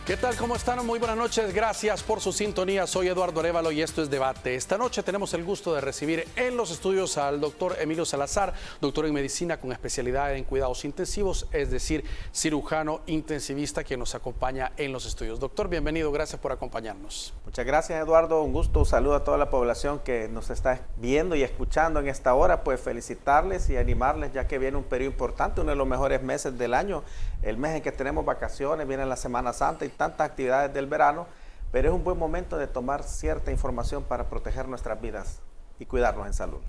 ¿Qué tal? ¿Cómo están? Muy buenas noches. Gracias por su sintonía. Soy Eduardo Arévalo y esto es Debate. Esta noche tenemos el gusto de recibir en los estudios al doctor Emilio Salazar, doctor en medicina con especialidad en cuidados intensivos, es decir, cirujano intensivista, quien nos acompaña en los estudios. Doctor, bienvenido. Gracias por acompañarnos. Muchas gracias, Eduardo. Un gusto. Un saludo a toda la población que nos está viendo y escuchando en esta hora. Pues felicitarles y animarles, ya que viene un periodo importante, uno de los mejores meses del año, el mes en que tenemos vacaciones, viene la Semana Santa y tantas actividades del verano, pero es un buen momento de tomar cierta información para proteger nuestras vidas y cuidarnos en salud.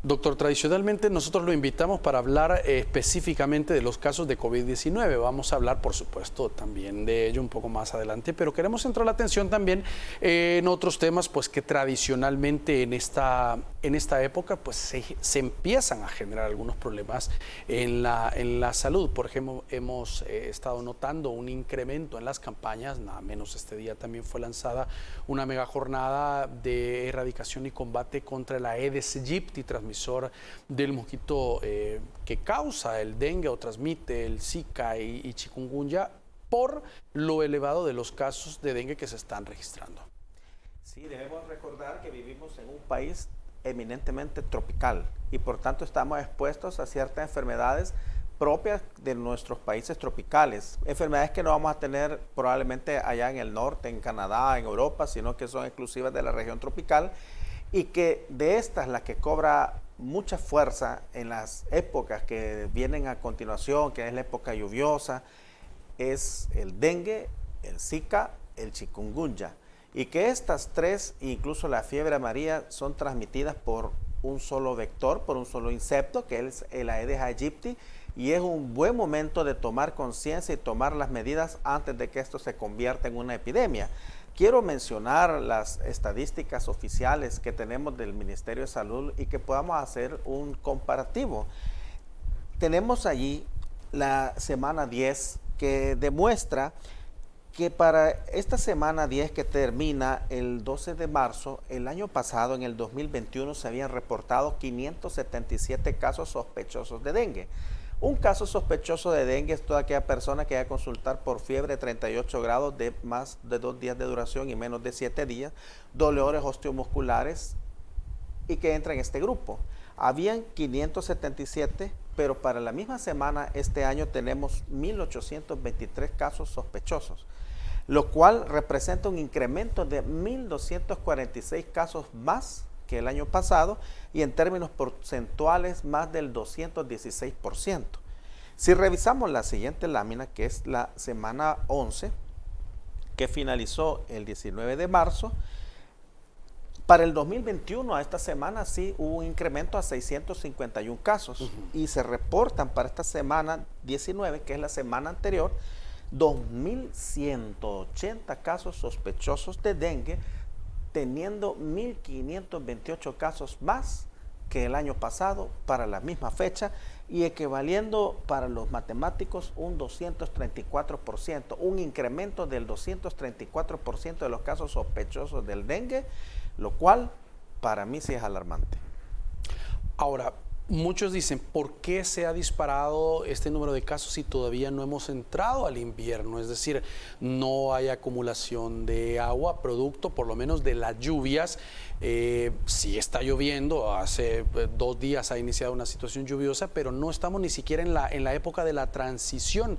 Doctor, tradicionalmente nosotros lo invitamos para hablar específicamente de los casos de COVID-19. Vamos a hablar, por supuesto, también de ello un poco más adelante, pero queremos centrar la atención también en otros temas pues, que tradicionalmente en esta época pues, se empiezan a generar algunos problemas en la salud. Por ejemplo, hemos estado notando un incremento en las campañas, nada menos este día también fue lanzada una mega jornada de erradicación y combate contra la Aedes aegypti, transmisor del mosquito que causa el dengue o transmite el Zika y chikungunya, por lo elevado de los casos de dengue que se están registrando. Sí, debemos recordar que vivimos en un país eminentemente tropical y por tanto estamos expuestos a ciertas enfermedades propias de nuestros países tropicales, enfermedades que no vamos a tener probablemente allá en el norte, en Canadá, en Europa, sino que son exclusivas de la región tropical, y que de estas la que cobra mucha fuerza en las épocas que vienen a continuación, que es la época lluviosa, es el dengue, el Zika, el chikungunya, y que estas tres, incluso la fiebre amarilla, son transmitidas por un solo vector, por un solo insecto, que es el Aedes aegypti, y es un buen momento de tomar conciencia y tomar las medidas antes de que esto se convierta en una epidemia. Quiero mencionar las estadísticas oficiales que tenemos del Ministerio de Salud y que podamos hacer un comparativo. Tenemos allí la semana 10 que demuestra que para esta semana 10 que termina el 12 de marzo, el año pasado, en el 2021, se habían reportado 577 casos sospechosos de dengue. Un caso sospechoso de dengue es toda aquella persona que va a consultar por fiebre de 38 grados de más de 2 días de duración y menos de 7 días, dolores osteomusculares y que entra en este grupo. Habían 577, pero para la misma semana este año tenemos 1.823 casos sospechosos, lo cual representa un incremento de 1.246 casos más que el año pasado y en términos porcentuales más del 216%. Si revisamos la siguiente lámina, que es la semana 11, que finalizó el 19 de marzo, para el 2021 a esta semana sí hubo un incremento a 651 casos y se reportan para esta semana 19, que es la semana anterior, 2.180 casos sospechosos de dengue, teniendo 1.528 casos más que el año pasado para la misma fecha y equivaliendo para los matemáticos un 234%, un incremento del 234% de los casos sospechosos del dengue, lo cual para mí sí es alarmante. Ahora, muchos dicen, ¿por qué se ha disparado este número de casos si todavía no hemos entrado al invierno? Es decir, no hay acumulación de agua, producto por lo menos de las lluvias. Sí está lloviendo, hace 2 días ha iniciado una situación lluviosa, pero no estamos ni siquiera en la época de la transición.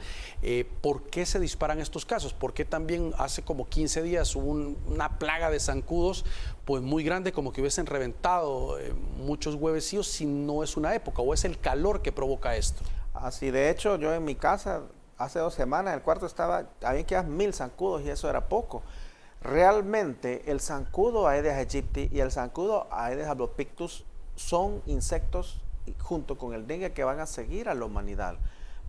¿Por qué se disparan estos casos? ¿Por qué también hace como 15 días hubo una plaga de zancudos pues muy grande, como que hubiesen reventado muchos huevecillos, si no es una época o es el calor que provoca esto? Así, de hecho, yo en mi casa hace 2 semanas, el cuarto había quedado 1.000 zancudos y eso era poco. Realmente el zancudo Aedes aegypti y el zancudo Aedes albopictus son insectos junto con el dengue que van a seguir a la humanidad,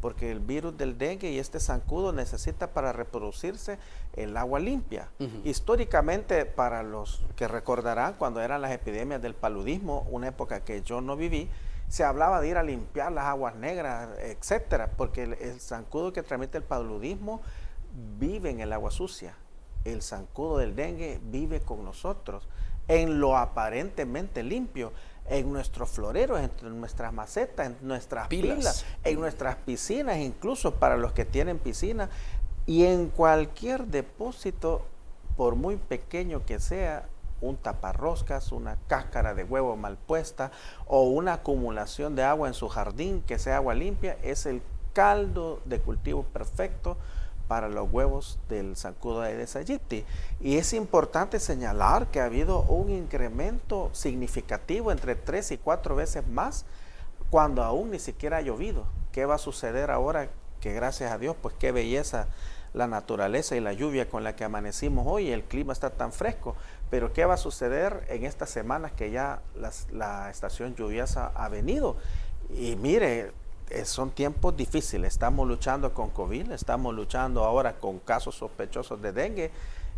porque el virus del dengue y este zancudo necesita para reproducirse el agua limpia. Históricamente, para los que recordarán cuando eran las epidemias del paludismo, una época que yo no viví, se hablaba de ir a limpiar las aguas negras, etcétera, porque el zancudo que transmite el paludismo vive en el agua sucia. El zancudo del dengue vive con nosotros en lo aparentemente limpio, en nuestros floreros, en nuestras macetas, en nuestras pilas, en nuestras piscinas, incluso para los que tienen piscina, Y en cualquier depósito, por muy pequeño que sea, un taparroscas, una cáscara de huevo mal puesta o una acumulación de agua en su jardín que sea agua limpia, es el caldo de cultivo perfecto para los huevos del zancudo de Aedes aegypti. Y es importante señalar que ha habido un incremento significativo entre 3 y 4 veces más cuando aún ni siquiera ha llovido. ¿Qué va a suceder ahora? Que gracias a Dios, pues qué belleza la naturaleza y la lluvia con la que amanecimos hoy, el clima está tan fresco, pero ¿qué va a suceder en estas semanas que ya la estación lluviosa ha venido? Y mire, son tiempos difíciles, estamos luchando con COVID, estamos luchando ahora con casos sospechosos de dengue,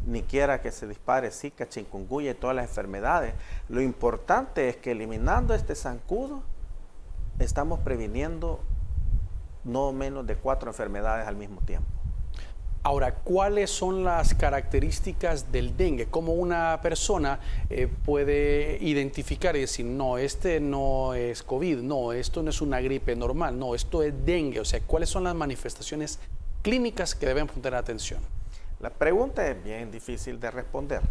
ni quiera que se dispare Zika, chikungunya y todas las enfermedades. Lo importante es que eliminando este zancudo, estamos previniendo no menos de 4 enfermedades al mismo tiempo. Ahora, ¿cuáles son las características del dengue? ¿Cómo una persona puede identificar y decir, no, este no es COVID, no, esto no es una gripe normal, no, esto es dengue? O sea, ¿cuáles son las manifestaciones clínicas que deben poner atención? La pregunta es bien difícil de responder,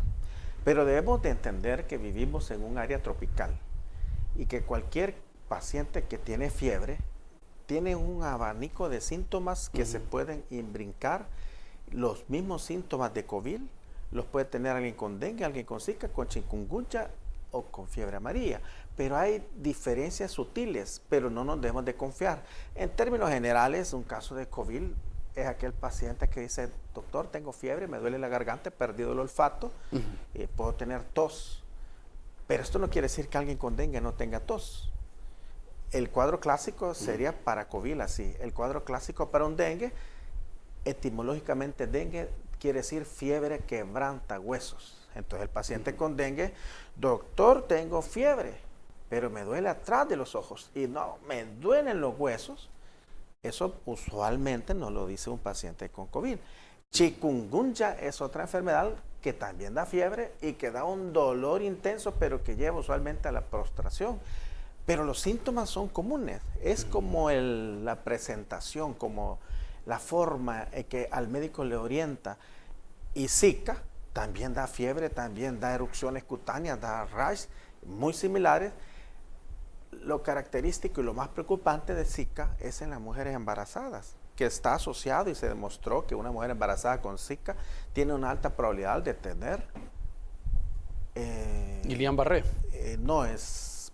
pero debemos de entender que vivimos en un área tropical y que cualquier paciente que tiene fiebre tiene un abanico de síntomas que se pueden brincar. Los mismos síntomas de COVID los puede tener alguien con dengue, alguien con Zika, con chikungunya o con fiebre amarilla. Pero hay diferencias sutiles, pero no nos debemos de confiar. En términos generales, un caso de COVID es aquel paciente que dice, doctor, tengo fiebre, me duele la garganta, he perdido el olfato, puedo tener tos. Pero esto no quiere decir que alguien con dengue no tenga tos. El cuadro clásico sería para COVID así. El cuadro clásico para un dengue, etimológicamente dengue quiere decir fiebre quebranta huesos. Entonces el paciente con dengue, doctor, tengo fiebre, pero me duele atrás de los ojos y no, me duelen los huesos. Eso usualmente no lo dice un paciente con COVID. Chikungunya es otra enfermedad que también da fiebre y que da un dolor intenso, pero que lleva usualmente a la prostración. Pero los síntomas son comunes. Es como la presentación, como la forma en que al médico le orienta. Y Zika también da fiebre, también da erupciones cutáneas, da rash, muy similares. Lo característico y lo más preocupante de Zika es en las mujeres embarazadas, que está asociado y se demostró que una mujer embarazada con Zika tiene una alta probabilidad de tener... Guillain-Barré. No, es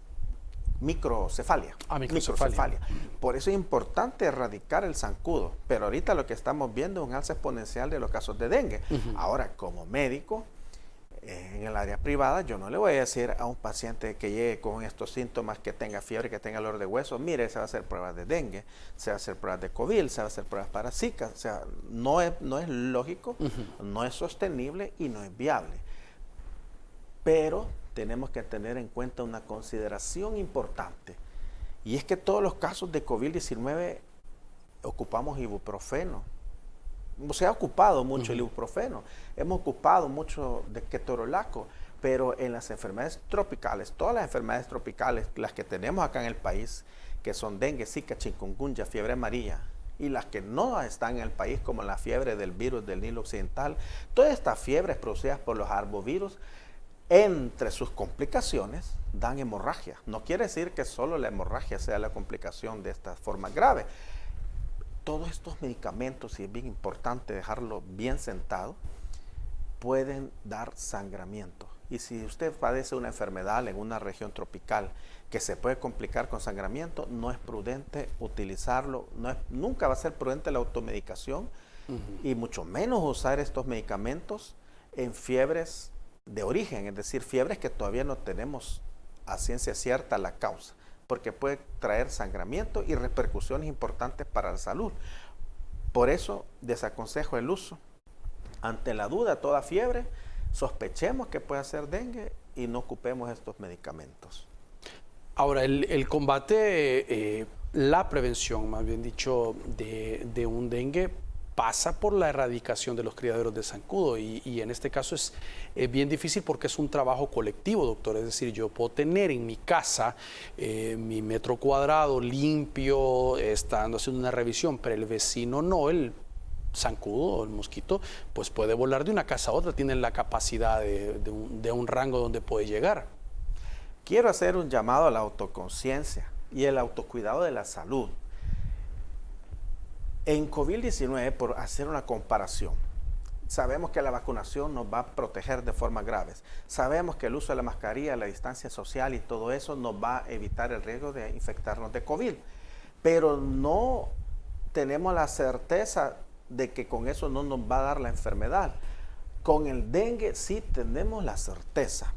microcefalia. Microcefalia. Por eso es importante erradicar el zancudo. Pero ahorita lo que estamos viendo es un alza exponencial de los casos de dengue. Ahora, como médico, en el área privada, yo no le voy a decir a un paciente que llegue con estos síntomas, que tenga fiebre, que tenga dolor de hueso, mire, se va a hacer pruebas de dengue, se va a hacer pruebas de COVID, se va a hacer pruebas para Zika. O sea, no es lógico, no es sostenible y no es viable. Pero tenemos que tener en cuenta una consideración importante, y es que todos los casos de COVID-19 ocupamos ibuprofeno. Se ha ocupado mucho el ibuprofeno, hemos ocupado mucho de ketorolaco, pero en las enfermedades tropicales, todas las enfermedades tropicales, las que tenemos acá en el país, que son dengue, Zika, chikungunya, fiebre amarilla, y las que no están en el país, como la fiebre del virus del Nilo Occidental, todas estas fiebres producidas por los arbovirus, entre sus complicaciones dan hemorragia. No quiere decir que solo la hemorragia sea la complicación de esta forma grave. Todos estos medicamentos, y es bien importante dejarlo bien sentado, pueden dar sangramiento. Y si usted padece una enfermedad en una región tropical que se puede complicar con sangramiento, no es prudente utilizarlo, nunca va a ser prudente la automedicación, y mucho menos usar estos medicamentos en fiebres de origen, es decir, fiebres que todavía no tenemos a ciencia cierta la causa, porque puede traer sangramiento y repercusiones importantes para la salud. Por eso desaconsejo el uso. Ante la duda, toda fiebre, sospechemos que puede ser dengue y no ocupemos estos medicamentos. Ahora, el combate, la prevención, más bien dicho, de un dengue pasa por la erradicación de los criaderos de zancudo, y en este caso es bien difícil porque es un trabajo colectivo, doctor. Es decir, yo puedo tener en mi casa mi metro cuadrado limpio, estando haciendo una revisión, pero el vecino no, él zancudo o el mosquito, pues puede volar de una casa a otra, tiene la capacidad de un rango donde puede llegar. Quiero hacer un llamado a la autoconciencia y el autocuidado de la salud. En COVID-19, por hacer una comparación, sabemos que la vacunación nos va a proteger de formas graves. Sabemos que el uso de la mascarilla, la distancia social y todo eso nos va a evitar el riesgo de infectarnos de COVID. Pero no tenemos la certeza de que con eso no nos va a dar la enfermedad. Con el dengue sí tenemos la certeza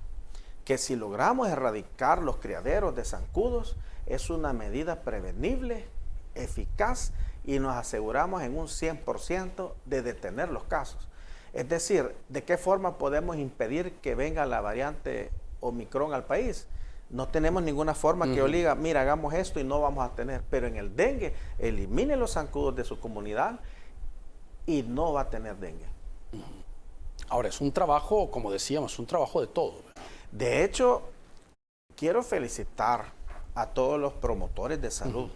que si logramos erradicar los criaderos de zancudos, es una medida prevenible, eficaz, y nos aseguramos en un 100% de detener los casos. Es decir, ¿de qué forma podemos impedir que venga la variante Omicron al país? No tenemos ninguna forma que obliga, mira, hagamos esto y no vamos a tener. Pero en el dengue, elimine los zancudos de su comunidad y no va a tener dengue. Ahora, es un trabajo, como decíamos, un trabajo de todo. De hecho, quiero felicitar a todos los promotores de salud,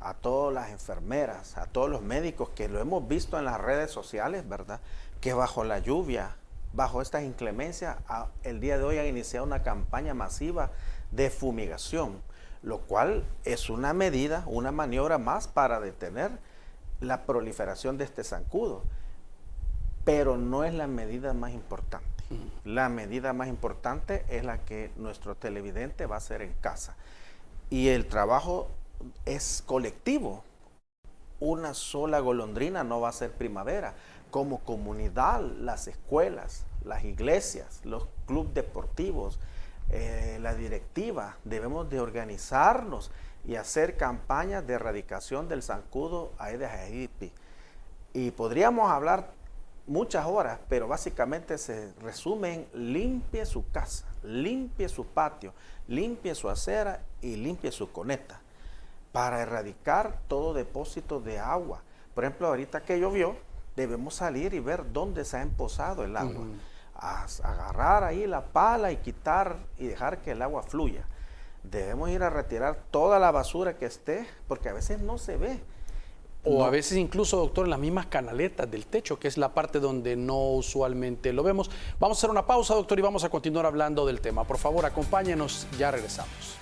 a todas las enfermeras, a todos los médicos que lo hemos visto en las redes sociales, ¿verdad? Que bajo la lluvia, bajo estas inclemencias, el día de hoy han iniciado una campaña masiva de fumigación, lo cual es una medida, una maniobra más para detener la proliferación de este zancudo. Pero no es la medida más importante. La medida más importante es la que nuestro televidente va a hacer en casa. Y el trabajo es colectivo. Una sola golondrina no va a ser primavera. Como comunidad, las escuelas, las iglesias, los clubes deportivos, la directiva, debemos de organizarnos y hacer campañas de erradicación del zancudo Aedes aegypti. Y podríamos hablar muchas horas, pero básicamente se resume en limpie su casa, limpie su patio, limpie su acera y limpie su cuneta para erradicar todo depósito de agua. Por ejemplo, ahorita que llovió, debemos salir y ver dónde se ha empozado el agua. Agarrar ahí la pala y quitar y dejar que el agua fluya. Debemos ir a retirar toda la basura que esté, porque a veces no se ve. O a veces incluso, doctor, en las mismas canaletas del techo, que es la parte donde no usualmente lo vemos. Vamos a hacer una pausa, doctor, y vamos a continuar hablando del tema. Por favor, acompáñenos, ya regresamos.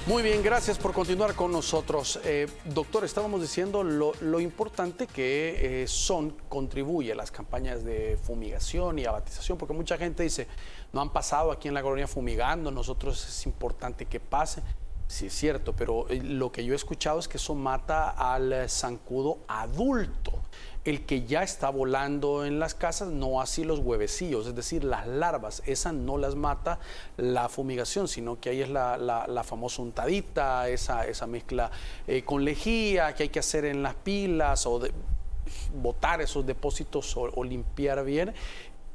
Muy bien, gracias por continuar con nosotros. Doctor, estábamos diciendo lo importante que contribuye a las campañas de fumigación y abatización, porque mucha gente dice, no han pasado aquí en la colonia fumigando, nosotros es importante que pase. Sí, es cierto, pero lo que yo he escuchado es que eso mata al zancudo adulto. El que ya está volando en las casas, no así los huevecillos, es decir, las larvas, esas no las mata la fumigación, sino que ahí es la famosa untadita, esa mezcla con lejía que hay que hacer en las pilas o botar esos depósitos o limpiar bien.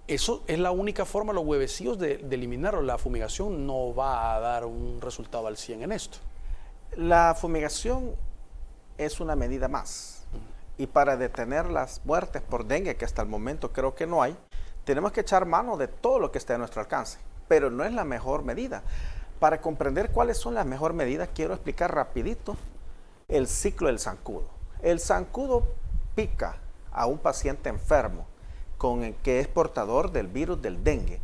Eso es la única forma, los huevecillos, de eliminarlo. La fumigación no va a dar un resultado al 100 en esto. La fumigación es una medida más. Y para detener las muertes por dengue, que hasta el momento creo que no hay, tenemos que echar mano de todo lo que esté a nuestro alcance. Pero no es la mejor medida. Para comprender cuáles son las mejores medidas, quiero explicar rapidito el ciclo del zancudo. El zancudo pica a un paciente enfermo que es portador del virus del dengue.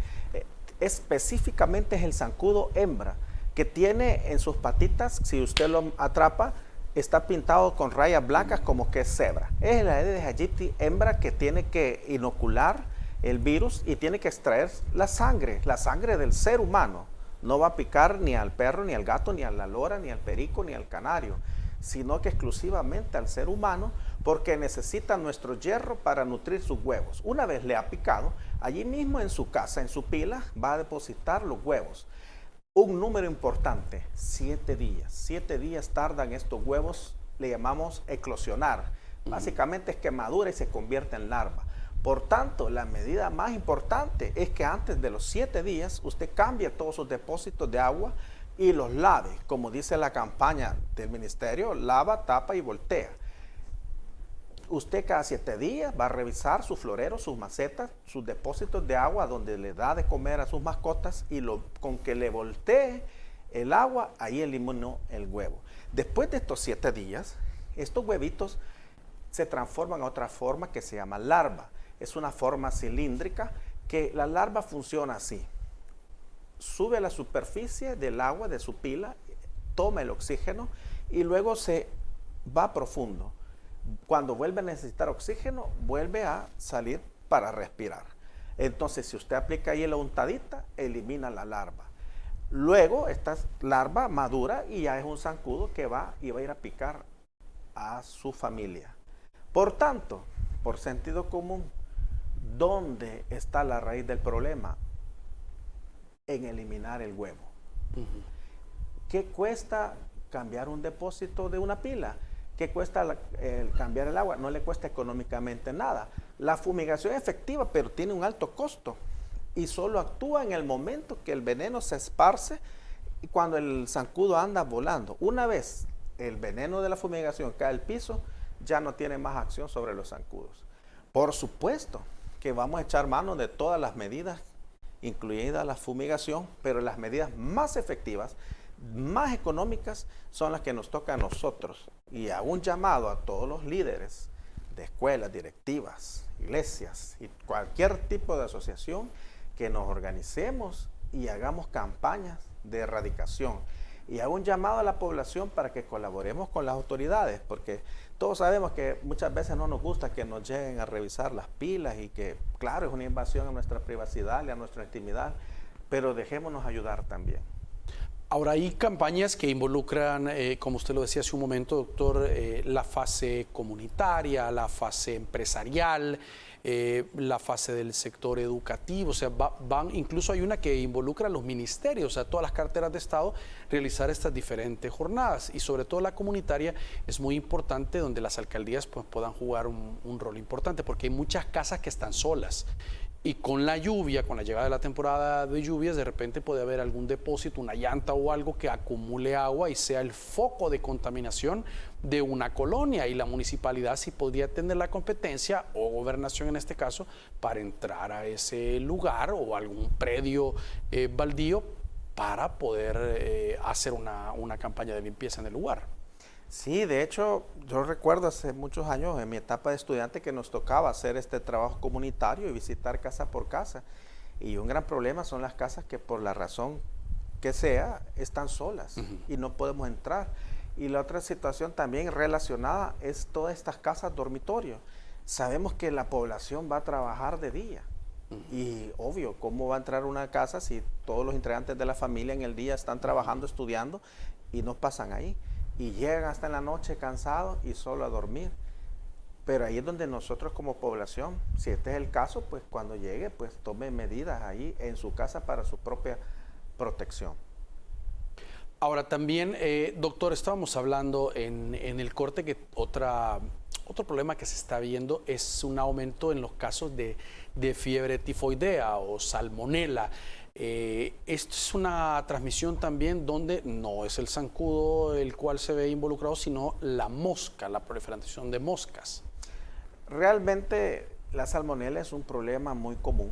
Específicamente es el zancudo hembra, que tiene en sus patitas, si usted lo atrapa, está pintado con rayas blancas como que es cebra. Es el Aedes aegypti hembra que tiene que inocular el virus y tiene que extraer la sangre del ser humano. No va a picar ni al perro, ni al gato, ni a la lora, ni al perico, ni al canario, sino que exclusivamente al ser humano, porque necesita nuestro hierro para nutrir sus huevos. Una vez le ha picado, Allí mismo en su casa, en su pila, va a depositar los huevos. Un número importante, 7 días. 7 días tardan estos huevos, le llamamos eclosionar. Básicamente es que madura y se convierte en larva. Por tanto, la medida más importante es que antes de los 7 días usted cambie todos sus depósitos de agua y los lave. Como dice la campaña del ministerio, lava, tapa y voltea. Usted cada 7 días va a revisar su florero, sus macetas, sus depósitos de agua donde le da de comer a sus mascotas y con que le voltee el agua, ahí eliminó el huevo. Después de estos 7 días, estos huevitos se transforman a otra forma que se llama larva. Es una forma cilíndrica que la larva funciona así. Sube a la superficie del agua de su pila, toma el oxígeno y luego se va profundo. Cuando vuelve a necesitar oxígeno, vuelve a salir para respirar. Entonces, si usted aplica ahí la untadita, elimina la larva. Luego, esta larva madura y ya es un zancudo que va y va a ir a picar a su familia. Por tanto, por sentido común, ¿dónde está la raíz del problema? En eliminar el huevo. ¿Qué cuesta cambiar un depósito de una pila? ¿Qué cuesta cambiar el agua? No le cuesta económicamente nada. La fumigación es efectiva, pero tiene un alto costo y solo actúa en el momento que el veneno se esparce y cuando el zancudo anda volando. Una vez el veneno de la fumigación cae al piso, ya no tiene más acción sobre los zancudos. Por supuesto que vamos a echar mano de todas las medidas, incluida la fumigación, pero las medidas más efectivas, más económicas, son las que nos toca a nosotros. Y hago un llamado a todos los líderes de escuelas, directivas, iglesias y cualquier tipo de asociación que nos organicemos y hagamos campañas de erradicación. Y hago un llamado a la población para que colaboremos con las autoridades, porque todos sabemos que muchas veces no nos gusta que nos lleguen a revisar las pilas y que, claro, es una invasión a nuestra privacidad y a nuestra intimidad, pero dejémonos ayudar también. Ahora, hay campañas que involucran, como usted lo decía hace un momento, doctor, la fase comunitaria, la fase empresarial, la fase del sector educativo, o sea, incluso hay una que involucra a los ministerios, a todas las carteras de Estado, realizar estas diferentes jornadas. Y sobre todo la comunitaria es muy importante, donde las alcaldías pues, puedan jugar un rol importante, porque hay muchas casas que están solas. Y con la lluvia, con la llegada de la temporada de lluvias, de repente puede haber algún depósito, una llanta o algo que acumule agua y sea el foco de contaminación de una colonia. Y la municipalidad sí podría tener la competencia, o gobernación en este caso, para entrar a ese lugar o algún predio baldío para poder hacer una campaña de limpieza en el lugar. Sí, de hecho, yo recuerdo hace muchos años en mi etapa de estudiante que nos tocaba hacer este trabajo comunitario y visitar casa por casa. Y un gran problema son las casas que por la razón que sea están solas y no podemos entrar. Y la otra situación también relacionada es todas estas casas dormitorio. Sabemos que la población va a trabajar de día. Y obvio, ¿cómo va a entrar una casa si todos los integrantes de la familia en el día están trabajando, estudiando y no pasan ahí? Y llegan hasta en la noche cansados y solo a dormir. Pero ahí es donde nosotros como población, si este es el caso, pues cuando llegue, pues tome medidas ahí en su casa para su propia protección. Ahora también, doctor, estábamos hablando en el corte que otro problema que se está viendo es un aumento en los casos de fiebre tifoidea o salmonela. Esto es una transmisión también donde no es el zancudo el cual se ve involucrado, sino la mosca, la proliferación de moscas. Realmente la salmonela es un problema muy común.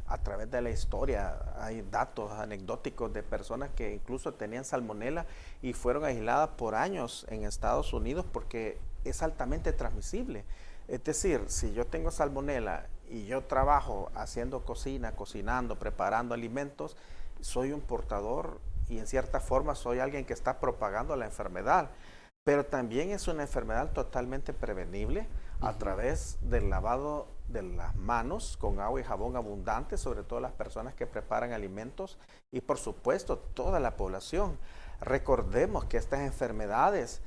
A través de la historia hay datos anecdóticos de personas que incluso tenían salmonela y fueron aisladas por años en Estados Unidos porque es altamente transmisible. Es decir, si yo tengo salmonela y yo trabajo haciendo cocina, cocinando, preparando alimentos, soy un portador y en cierta forma soy alguien que está propagando la enfermedad. Pero también es una enfermedad totalmente prevenible a través del lavado de las manos con agua y jabón abundante, sobre todo las personas que preparan alimentos y por supuesto toda la población. Recordemos que estas enfermedades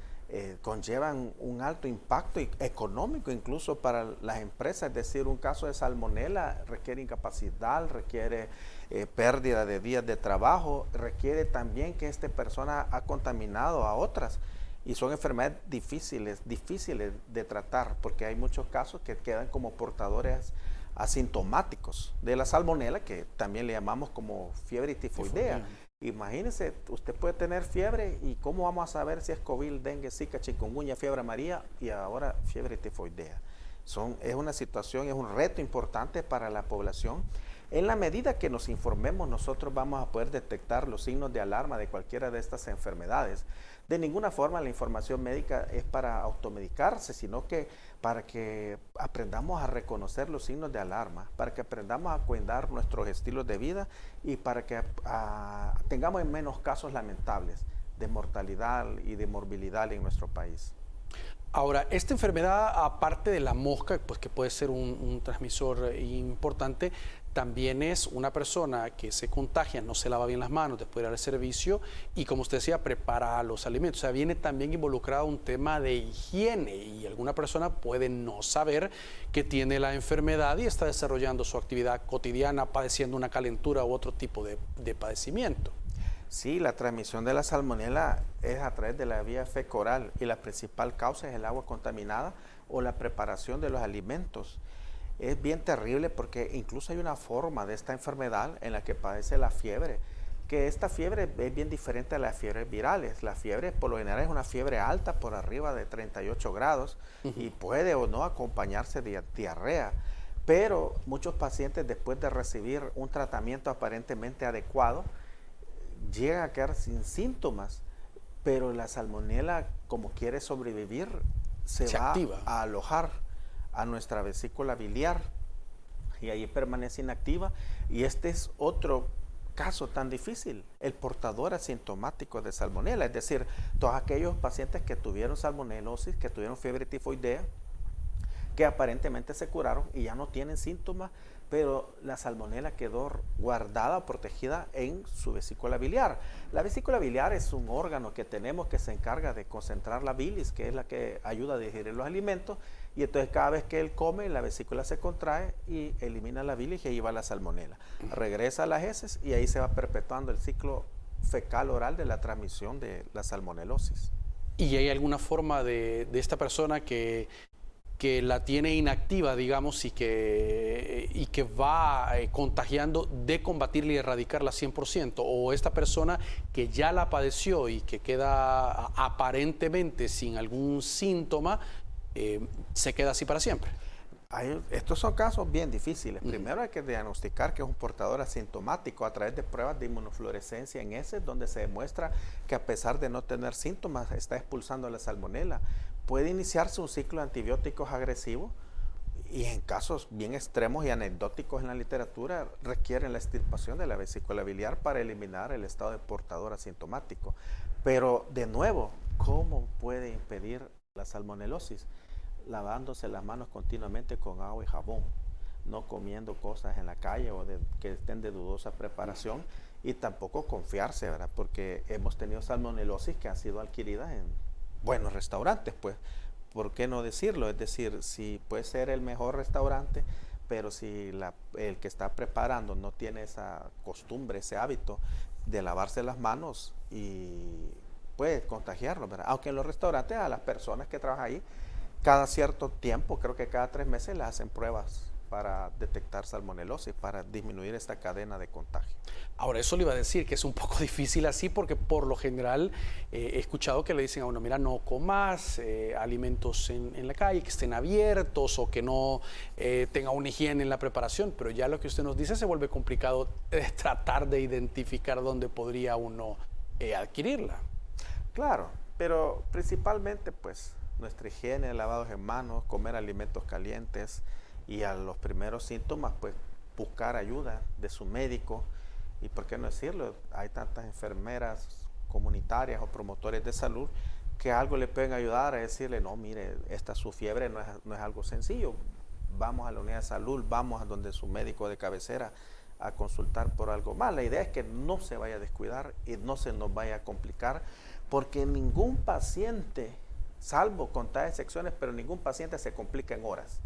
conllevan un alto impacto económico incluso para las empresas. Es decir, un caso de salmonela requiere incapacidad, requiere pérdida de días de trabajo, requiere también que esta persona ha contaminado a otras. Y son enfermedades difíciles de tratar, porque hay muchos casos que quedan como portadores asintomáticos de la salmonela, que también le llamamos como fiebre tifoidea. Imagínense, usted puede tener fiebre y ¿cómo vamos a saber si es COVID, dengue, zika, chikungunya, fiebre amarilla y ahora fiebre tifoidea? Es una situación, es un reto importante para la población. En la medida que nos informemos, nosotros vamos a poder detectar los signos de alarma de cualquiera de estas enfermedades. De ninguna forma la información médica es para automedicarse, sino que para que aprendamos a reconocer los signos de alarma, para que aprendamos a cuidar nuestros estilos de vida y para que tengamos menos casos lamentables de mortalidad y de morbilidad en nuestro país. Ahora, esta enfermedad, aparte de la mosca, pues que puede ser un transmisor importante, también es una persona que se contagia, no se lava bien las manos después de ir al servicio y, como usted decía, prepara los alimentos. O sea, viene también involucrado un tema de higiene y alguna persona puede no saber que tiene la enfermedad y está desarrollando su actividad cotidiana padeciendo una calentura u otro tipo de padecimiento. Sí, la transmisión de la salmonela es a través de la vía fecal y la principal causa es el agua contaminada o la preparación de los alimentos. Es bien terrible porque incluso hay una forma de esta enfermedad en la que padece la fiebre, que esta fiebre es bien diferente a las fiebres virales. La fiebre por lo general es una fiebre alta por arriba de 38 grados y puede o no acompañarse de diarrea. Pero muchos pacientes, después de recibir un tratamiento aparentemente adecuado, llegan a quedar sin síntomas, pero la salmonela, como quiere sobrevivir, se va activa a alojar a nuestra vesícula biliar y ahí permanece inactiva. Y este es otro caso tan difícil, el portador asintomático de salmonela, es decir, todos aquellos pacientes que tuvieron salmonelosis, que tuvieron fiebre tifoidea, que aparentemente se curaron y ya no tienen síntomas, pero la salmonela quedó guardada o protegida en su vesícula biliar. La vesícula biliar es un órgano que tenemos que se encarga de concentrar la bilis, que es la que ayuda a digerir los alimentos, y entonces cada vez que él come, la vesícula se contrae y elimina la bilis y ahí va la salmonela. Regresa a las heces y ahí se va perpetuando el ciclo fecal oral de la transmisión de la salmonelosis. ¿Y hay alguna forma de esta persona que la tiene inactiva, digamos, y que va contagiando, de combatirla y erradicarla 100%? ¿O esta persona que ya la padeció y que queda aparentemente sin algún síntoma, se queda así para siempre? Estos son casos bien difíciles. Primero hay que diagnosticar que es un portador asintomático a través de pruebas de inmunofluorescencia en heces, donde se demuestra que a pesar de no tener síntomas, está expulsando la salmonela. Puede iniciarse un ciclo de antibióticos agresivos y en casos bien extremos y anecdóticos en la literatura requieren la extirpación de la vesícula biliar para eliminar el estado de portador asintomático. Pero de nuevo, ¿cómo puede impedir la salmonelosis? Lavándose las manos continuamente con agua y jabón, no comiendo cosas en la calle o que estén de dudosa preparación, y tampoco confiarse, ¿verdad? Porque hemos tenido salmonelosis que han sido adquiridas en buenos restaurantes, pues, ¿por qué no decirlo? Es decir, si puede ser el mejor restaurante, pero si el que está preparando no tiene esa costumbre, ese hábito de lavarse las manos, y puede contagiarlo, ¿verdad? Aunque en los restaurantes a las personas que trabajan ahí, cada cierto tiempo, creo que cada 3 meses, les hacen pruebas para detectar salmonelosis, para disminuir esta cadena de contagio. Ahora, eso le iba a decir que es un poco difícil así, porque por lo general he escuchado que le dicen a uno, mira, no comas alimentos en la calle, que estén abiertos o que no tenga una higiene en la preparación, pero ya lo que usted nos dice se vuelve complicado tratar de identificar dónde podría uno adquirirla. Claro, pero principalmente pues nuestra higiene, lavados de manos, comer alimentos calientes, y a los primeros síntomas pues buscar ayuda de su médico. Y por qué no decirlo, hay tantas enfermeras comunitarias o promotores de salud que algo le pueden ayudar a decirle, no, mire, su fiebre no es algo sencillo, vamos a la unidad de salud, vamos a donde su médico de cabecera a consultar por algo más. La idea es que no se vaya a descuidar y no se nos vaya a complicar, porque ningún paciente salvo contadas excepciones, pero ningún paciente se complica en horas.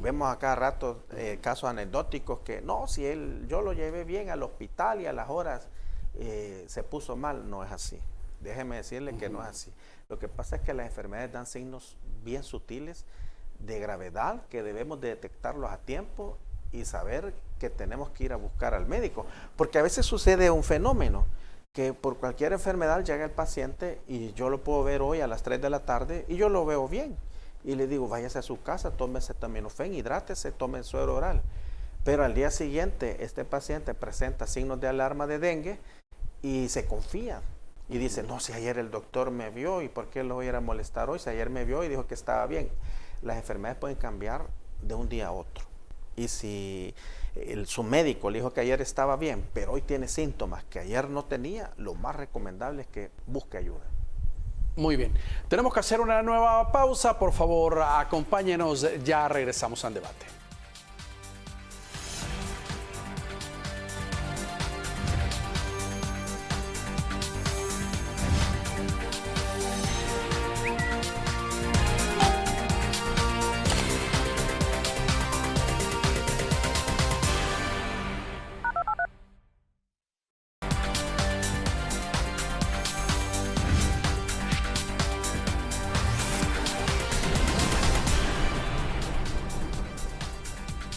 Vemos a cada rato casos anecdóticos que no, si yo lo llevé bien al hospital y a las horas se puso mal. No es así. Déjeme decirle que no es así. Lo que pasa es que las enfermedades dan signos bien sutiles de gravedad que debemos de detectarlos a tiempo y saber que tenemos que ir a buscar al médico. Porque a veces sucede un fenómeno que por cualquier enfermedad llega el paciente y yo lo puedo ver hoy a las 3 de la tarde y yo lo veo bien. Y le digo, váyase a su casa, tome acetaminofén, hidrátese, tome suero oral. Pero al día siguiente este paciente presenta signos de alarma de dengue y se confía. Y dice, no, si ayer el doctor me vio, ¿y por qué lo voy a ir a molestar hoy? Si ayer me vio y dijo que estaba bien. Las enfermedades pueden cambiar de un día a otro. Y si su médico le dijo que ayer estaba bien, pero hoy tiene síntomas que ayer no tenía, lo más recomendable es que busque ayuda. Muy bien. Tenemos que hacer una nueva pausa. Por favor, acompáñenos. Ya regresamos al debate.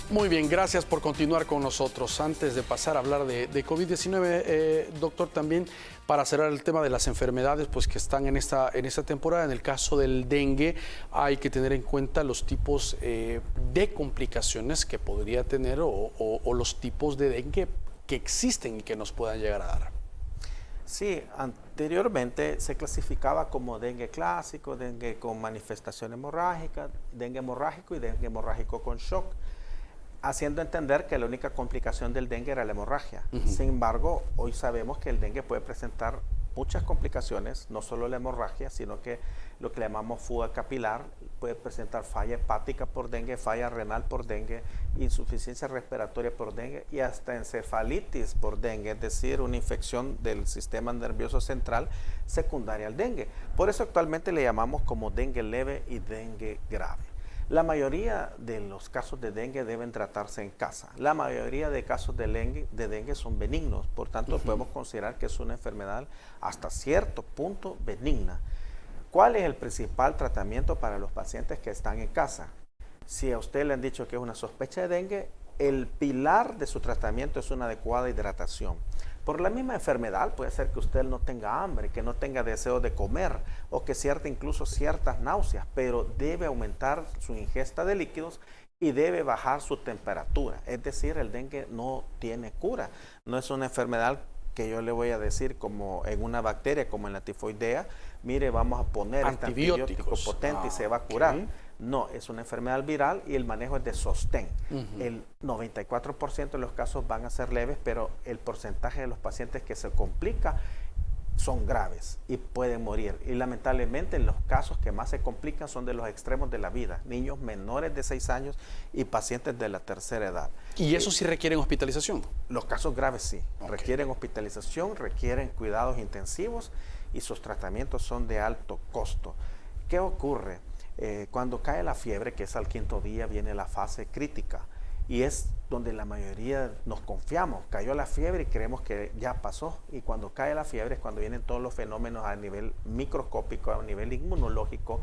Muy bien, gracias por continuar con nosotros. Antes de pasar a hablar de COVID-19, doctor, también para cerrar el tema de las enfermedades pues, que están en esta temporada, en el caso del dengue, hay que tener en cuenta los tipos de complicaciones que podría tener o los tipos de dengue que existen y que nos puedan llegar a dar. Sí, anteriormente se clasificaba como dengue clásico, dengue con manifestación hemorrágica, dengue hemorrágico y dengue hemorrágico con shock, haciendo entender que la única complicación del dengue era la hemorragia. Sin embargo, hoy sabemos que el dengue puede presentar muchas complicaciones, no solo la hemorragia, sino que lo que le llamamos fuga capilar, puede presentar falla hepática por dengue, falla renal por dengue, insuficiencia respiratoria por dengue y hasta encefalitis por dengue, es decir, una infección del sistema nervioso central secundaria al dengue. Por eso actualmente le llamamos como dengue leve y dengue grave. La mayoría de los casos de dengue deben tratarse en casa. La mayoría de casos de dengue son benignos, por tanto podemos considerar que es una enfermedad hasta cierto punto benigna. ¿Cuál es el principal tratamiento para los pacientes que están en casa? Si a usted le han dicho que es una sospecha de dengue, el pilar de su tratamiento es una adecuada hidratación. Por la misma enfermedad puede ser que usted no tenga hambre, que no tenga deseo de comer o que sienta incluso ciertas náuseas, pero debe aumentar su ingesta de líquidos y debe bajar su temperatura. Es decir, el dengue no tiene cura. No es una enfermedad que yo le voy a decir como en una bacteria, como en la tifoidea, mire, vamos a poner este antibiótico potente y se va a curar. Okay. No, es una enfermedad viral y el manejo es de sostén. El 94% de los casos van a ser leves, pero el porcentaje de los pacientes que se complica son graves y pueden morir. Y lamentablemente los casos que más se complican son de los extremos de la vida, niños menores de 6 años y pacientes de la tercera edad. ¿Y eso sí requieren hospitalización? Los casos graves sí, requieren hospitalización, requieren cuidados intensivos y sus tratamientos son de alto costo. ¿Qué ocurre? Cuando cae la fiebre, que es al 5.º día, viene la fase crítica y es donde la mayoría nos confiamos. Cayó la fiebre y creemos que ya pasó, y cuando cae la fiebre es cuando vienen todos los fenómenos a nivel microscópico, a nivel inmunológico,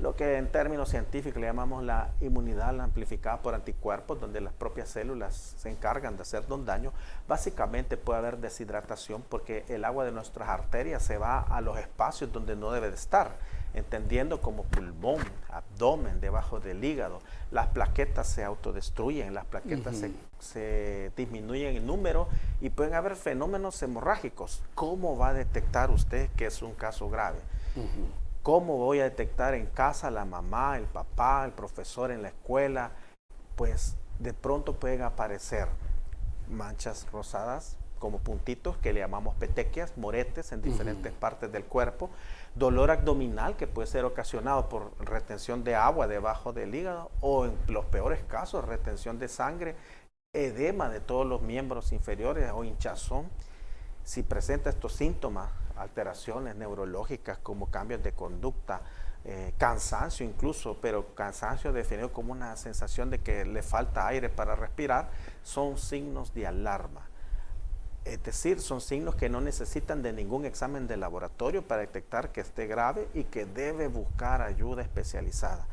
lo que en términos científicos le llamamos la inmunidad amplificada por anticuerpos, donde las propias células se encargan de hacer daño. Básicamente puede haber deshidratación porque el agua de nuestras arterias se va a los espacios donde no debe de estar, entendiendo como pulmón, abdomen, debajo del hígado. Las plaquetas se autodestruyen, las plaquetas se disminuyen en número y pueden haber fenómenos hemorrágicos. ¿Cómo va a detectar usted que es un caso grave? ¿Cómo voy a detectar en casa la mamá, el papá, el profesor en la escuela? Pues de pronto pueden aparecer manchas rosadas como puntitos que le llamamos petequias, moretes en diferentes partes del cuerpo, dolor abdominal que puede ser ocasionado por retención de agua debajo del hígado o en los peores casos retención de sangre, edema de todos los miembros inferiores o hinchazón. Si presenta estos síntomas, alteraciones neurológicas como cambios de conducta, cansancio incluso, pero cansancio definido como una sensación de que le falta aire para respirar, son signos de alarma. Es decir, son signos que no necesitan de ningún examen de laboratorio para detectar que esté grave y que debe buscar ayuda especializada.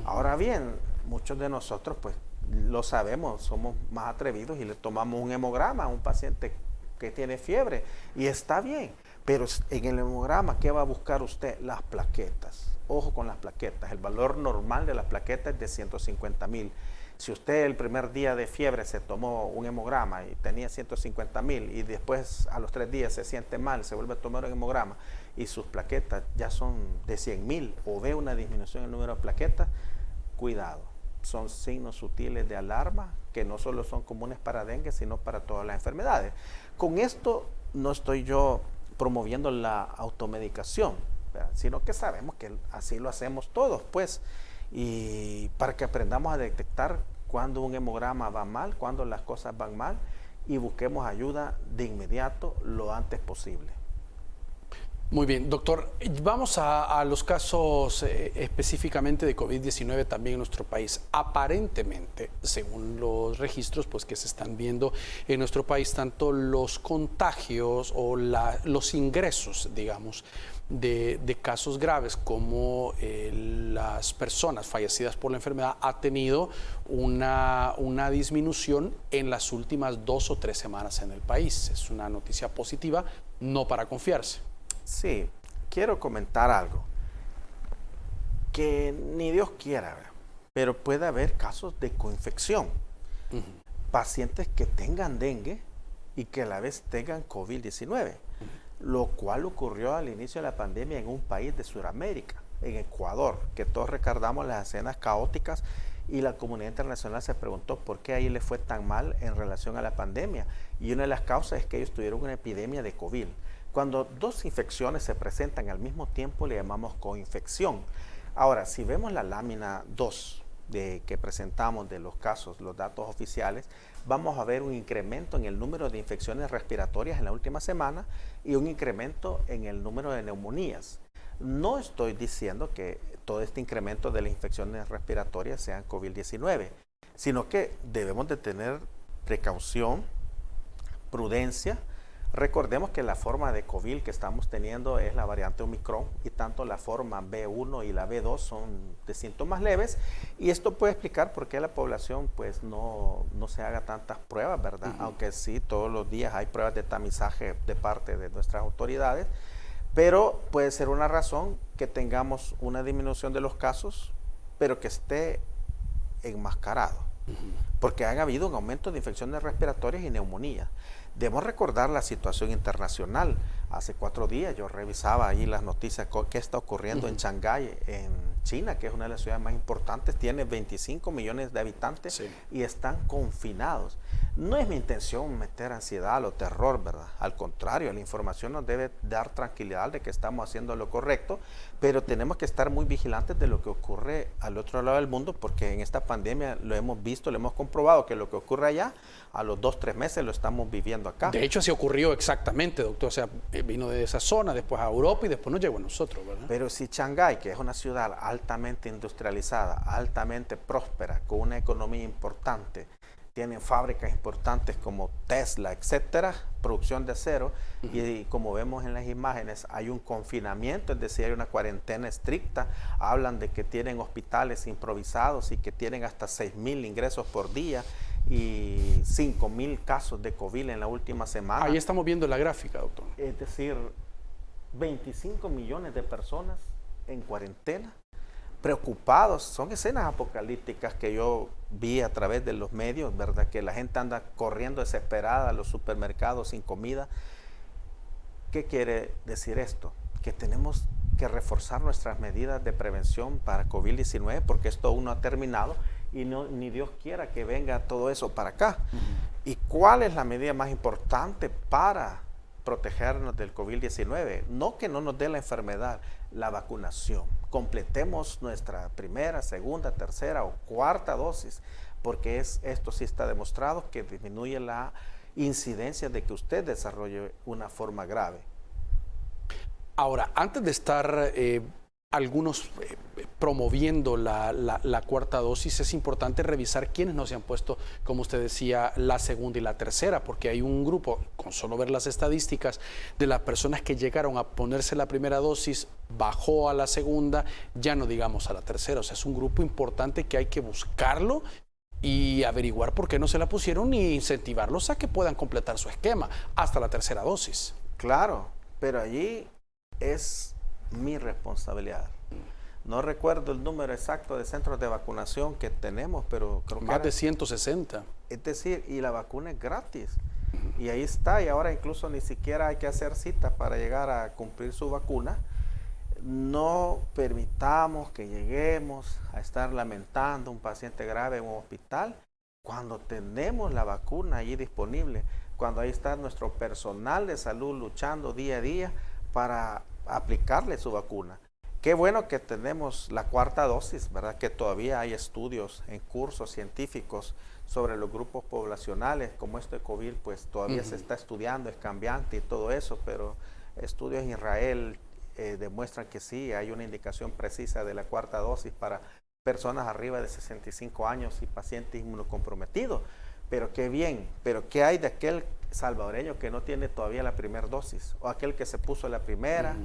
Ahora bien, muchos de nosotros pues lo sabemos, somos más atrevidos y le tomamos un hemograma a un paciente que tiene fiebre y está bien, pero en el hemograma, ¿qué va a buscar usted? Las plaquetas. Ojo con las plaquetas, el valor normal de las plaquetas es de 150,000. Si usted el primer día de fiebre se tomó un hemograma y tenía 150,000 y después a los 3 días se siente mal, se vuelve a tomar un hemograma y sus plaquetas ya son de 100,000 o ve una disminución en el número de plaquetas, cuidado. Son signos sutiles de alarma que no solo son comunes para dengue, sino para todas las enfermedades. Con esto no estoy yo promoviendo la automedicación, ¿verdad? Sino que sabemos que así lo hacemos todos, pues. Y para que aprendamos a detectar cuando un hemograma va mal, cuando las cosas van mal y busquemos ayuda de inmediato lo antes posible. Muy bien, doctor. Vamos a los casos específicamente de COVID-19 también en nuestro país. Aparentemente, según los registros pues, que se están viendo en nuestro país, tanto los contagios o los ingresos, digamos, de casos graves como las personas fallecidas por la enfermedad ha tenido una disminución en las últimas 2 o 3 semanas en el país. Es una noticia positiva, no para confiarse. Sí, quiero comentar algo que ni Dios quiera, ¿verdad? Pero puede haber casos de coinfección. Pacientes que tengan dengue y que a la vez tengan COVID-19, lo cual ocurrió al inicio de la pandemia en un país de Sudamérica, en Ecuador, que todos recordamos las escenas caóticas y la comunidad internacional se preguntó por qué ahí le fue tan mal en relación a la pandemia. Y una de las causas es que ellos tuvieron una epidemia de COVID. Cuando 2 infecciones se presentan al mismo tiempo le llamamos coinfección. Ahora, si vemos la lámina 2 que presentamos de los casos, los datos oficiales, vamos a ver un incremento en el número de infecciones respiratorias en la última semana y un incremento en el número de neumonías. No estoy diciendo que todo este incremento de las infecciones respiratorias sean COVID-19, sino que debemos de tener precaución, prudencia. Recordemos que la forma de COVID que estamos teniendo es la variante Omicron y tanto la forma B1 y la B2 son de síntomas leves y esto puede explicar por qué la población pues no se haga tantas pruebas, ¿verdad? Aunque sí, todos los días hay pruebas de tamizaje de parte de nuestras autoridades, pero puede ser una razón que tengamos una disminución de los casos, pero que esté enmascarado, porque han habido un aumento de infecciones respiratorias y neumonía. Debemos recordar la situación internacional. Hace 4 días yo revisaba ahí las noticias que está ocurriendo en Shanghái, en China, que es una de las ciudades más importantes, tiene 25 millones de habitantes y están confinados. No es mi intención meter ansiedad o terror, ¿verdad? Al contrario, la información nos debe dar tranquilidad de que estamos haciendo lo correcto, pero tenemos que estar muy vigilantes de lo que ocurre al otro lado del mundo, porque en esta pandemia lo hemos visto, lo hemos comprobado, que lo que ocurre allá, a los 2 o 3 meses lo estamos viviendo acá. De hecho, así ocurrió exactamente, doctor. O sea, vino de esa zona, después a Europa y después nos llegó a nosotros, ¿verdad? Pero si Shanghái, que es una ciudad altamente industrializada, altamente próspera, con una economía importante, tienen fábricas importantes como Tesla, etcétera, producción de acero, y como vemos en las imágenes, hay un confinamiento, es decir, hay una cuarentena estricta. Hablan de que tienen hospitales improvisados y que tienen hasta 6,000 ingresos por día y 5,000 casos de COVID en la última semana. Ahí estamos viendo la gráfica, doctor. Es decir, 25 millones de personas en cuarentena, preocupados. Son escenas apocalípticas que yo vi a través de los medios, ¿verdad? Que la gente anda corriendo desesperada a los supermercados sin comida. ¿Qué quiere decir esto? Que tenemos que reforzar nuestras medidas de prevención para COVID-19 porque esto aún no ha terminado y ni Dios quiera que venga todo eso para acá. ¿Y cuál es la medida más importante para protegernos del COVID-19? No que no nos dé la enfermedad, la vacunación. Completemos nuestra primera, segunda, tercera o cuarta dosis, porque esto sí está demostrado que disminuye la incidencia de que usted desarrolle una forma grave. Ahora, antes de estar algunos promoviendo la cuarta dosis, es importante revisar quiénes no se han puesto, como usted decía, la segunda y la tercera, porque hay un grupo, con solo ver las estadísticas, de las personas que llegaron a ponerse la primera dosis, bajó a la segunda, ya no digamos a la tercera. O sea, es un grupo importante que hay que buscarlo y averiguar por qué no se la pusieron y incentivarlos a que puedan completar su esquema hasta la tercera dosis. Claro, pero allí es mi responsabilidad. No recuerdo el número exacto de centros de vacunación que tenemos, pero creo que más de 160. Es decir, y la vacuna es gratis. Y ahí está, y ahora incluso ni siquiera hay que hacer cita para llegar a cumplir su vacuna. No permitamos que lleguemos a estar lamentando un paciente grave en un hospital cuando tenemos la vacuna allí disponible, cuando ahí está nuestro personal de salud luchando día a día para aplicarle su vacuna. Qué bueno que tenemos la cuarta dosis, ¿verdad? Que todavía hay estudios en cursos científicos sobre los grupos poblacionales, como este COVID, pues todavía se está estudiando, es cambiante y todo eso, pero estudios en Israel demuestran que sí, hay una indicación precisa de la cuarta dosis para personas arriba de 65 años y pacientes inmunocomprometidos. Pero qué bien, pero ¿qué hay de aquel salvadoreño que no tiene todavía la primera dosis? O aquel que se puso la primera,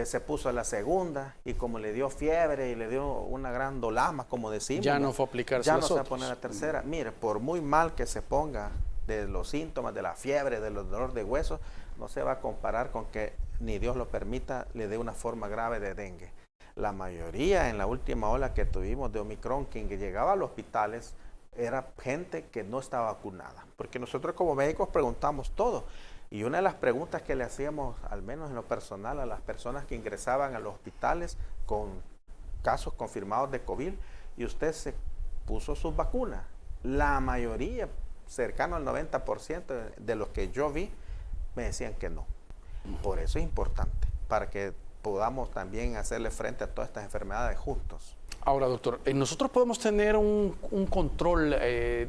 se puso la segunda y como le dio fiebre y le dio una gran dolama, como decimos, ya no fue a aplicarse ya no los se va a otros. poner la tercera. Mire, por muy mal que se ponga de los síntomas, de la fiebre, de los dolores de huesos, no se va a comparar con que, ni Dios lo permita, le dé una forma grave de dengue. La mayoría en la última ola que tuvimos de Omicron, quien llegaba a los hospitales, era gente que no estaba vacunada. Porque nosotros como médicos preguntamos todo. Y una de las preguntas que le hacíamos, al menos en lo personal, a las personas que ingresaban a los hospitales con casos confirmados de COVID, y usted se puso sus vacunas. La mayoría, cercano al 90% de los que yo vi, me decían que no. Por eso es importante, para que podamos también hacerle frente a todas estas enfermedades juntos. Ahora, doctor, nosotros podemos tener un control,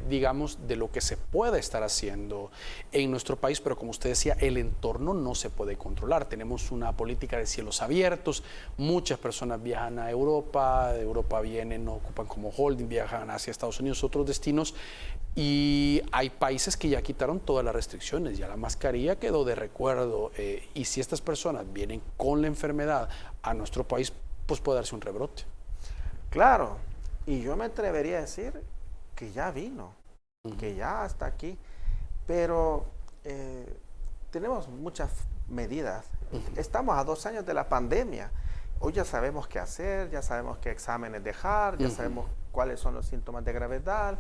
digamos, de lo que se puede estar haciendo en nuestro país, pero como usted decía, el entorno no se puede controlar. Tenemos una política de cielos abiertos, muchas personas viajan a Europa, de Europa vienen, ocupan como holding, viajan hacia Estados Unidos, otros destinos, y hay países que ya quitaron todas las restricciones, ya la mascarilla quedó de recuerdo, y si estas personas vienen con la enfermedad a nuestro país, pues puede darse un rebrote. Claro, y yo me atrevería a decir que ya vino, que ya está aquí, pero tenemos muchas medidas. Estamos a 2 años de la pandemia. Hoy ya sabemos qué hacer, ya sabemos qué exámenes dejar, ya sabemos cuáles son los síntomas de gravedad,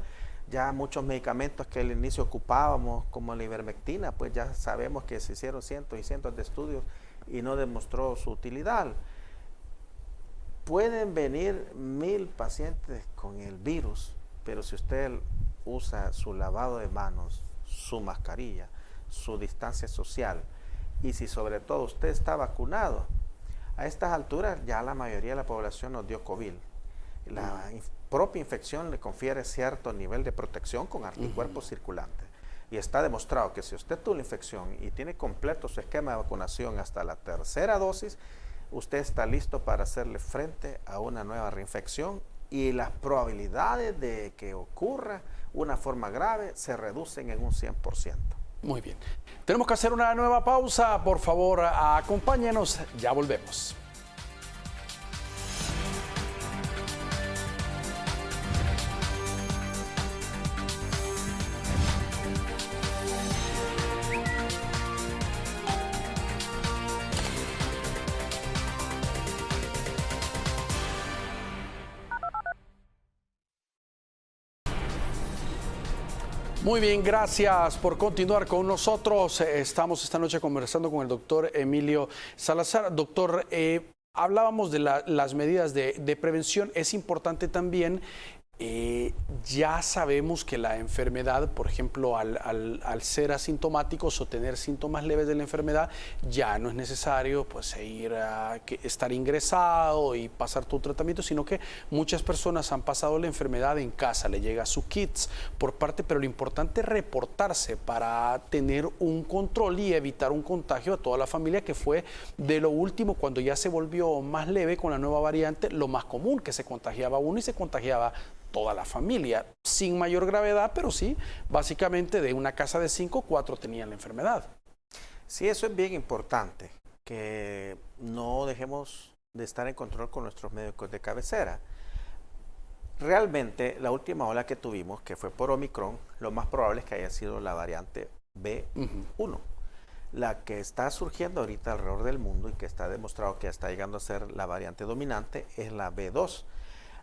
ya muchos medicamentos que al inicio ocupábamos, como la ivermectina, pues ya sabemos que se hicieron cientos y cientos de estudios y no demostró su utilidad. Pueden venir 1000 pacientes con el virus, pero si usted usa su lavado de manos, su mascarilla, su distancia social, y si sobre todo usted está vacunado, a estas alturas ya la mayoría de la población nos dio COVID. La propia infección le confiere cierto nivel de protección con anticuerpos circulantes. Y está demostrado que si usted tuvo la infección y tiene completo su esquema de vacunación hasta la tercera dosis, usted está listo para hacerle frente a una nueva reinfección y las probabilidades de que ocurra una forma grave se reducen en un 100%. Muy bien. Tenemos que hacer una nueva pausa. Por favor, acompáñenos. Ya volvemos. Muy bien, gracias por continuar con nosotros. Estamos esta noche conversando con el doctor Emilio Salazar. Doctor, hablábamos de las medidas de prevención. Es importante también Ya sabemos que la enfermedad, por ejemplo, al ser asintomáticos o tener síntomas leves de la enfermedad, ya no es necesario pues estar ingresado y pasar todo tratamiento, sino que muchas personas han pasado la enfermedad en casa, le llega su kits por parte, pero lo importante es reportarse para tener un control y evitar un contagio a toda la familia, que fue de lo último cuando ya se volvió más leve con la nueva variante, lo más común, que se contagiaba uno y se contagiaba toda la familia, sin mayor gravedad, pero sí, básicamente de una casa de 5, 4 tenían la enfermedad. Sí, eso es bien importante, que no dejemos de estar en control con nuestros médicos de cabecera. Realmente, la última ola que tuvimos, que fue por Omicron, lo más probable es que haya sido la variante B1. La que está surgiendo ahorita alrededor del mundo y que está demostrado que está llegando a ser la variante dominante es la B2.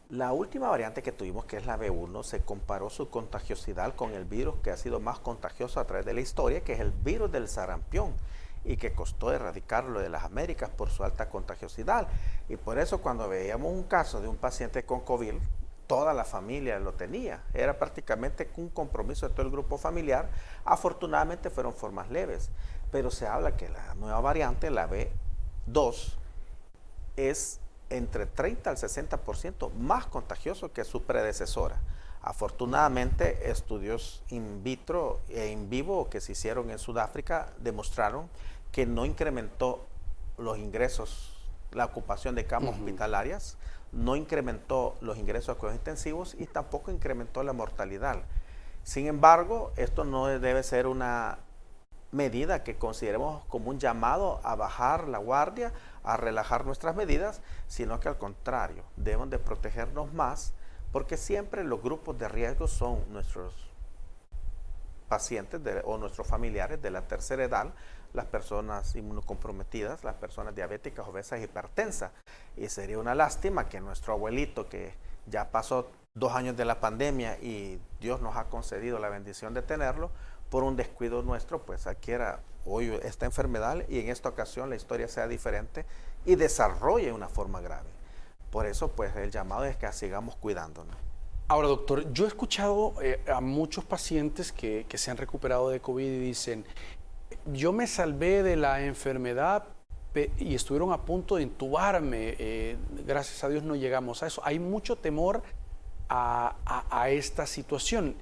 La última variante que tuvimos, que es la B1, se comparó su contagiosidad con el virus que ha sido más contagioso a través de la historia, que es el virus del sarampión, y que costó erradicarlo de las Américas por su alta contagiosidad. Y por eso cuando veíamos un caso de un paciente con COVID, toda la familia lo tenía. Era prácticamente un compromiso de todo el grupo familiar. Afortunadamente fueron formas leves, pero se habla que la nueva variante, la B2, es entre 30 al 60% más contagioso que su predecesora. Afortunadamente, estudios in vitro e in vivo que se hicieron en Sudáfrica demostraron que no incrementó los ingresos, la ocupación de camas hospitalarias, no incrementó los ingresos a cuidados intensivos y tampoco incrementó la mortalidad. Sin embargo, esto no debe ser una medida que consideremos como un llamado a bajar la guardia, a relajar nuestras medidas, sino que al contrario, debemos de protegernos más, porque siempre los grupos de riesgo son nuestros pacientes o nuestros familiares de la tercera edad, las personas inmunocomprometidas, las personas diabéticas, obesas, hipertensas. Y sería una lástima que nuestro abuelito, que ya pasó 2 años de la pandemia y Dios nos ha concedido la bendición de tenerlo, por un descuido nuestro, pues adquiera hoy esta enfermedad y en esta ocasión la historia sea diferente y desarrolle una forma grave. Por eso, pues el llamado es que sigamos cuidándonos. Ahora, doctor, yo he escuchado a muchos pacientes que se han recuperado de COVID y dicen, yo me salvé de la enfermedad y estuvieron a punto de intubarme, gracias a Dios no llegamos a eso. Hay mucho temor a esta situación.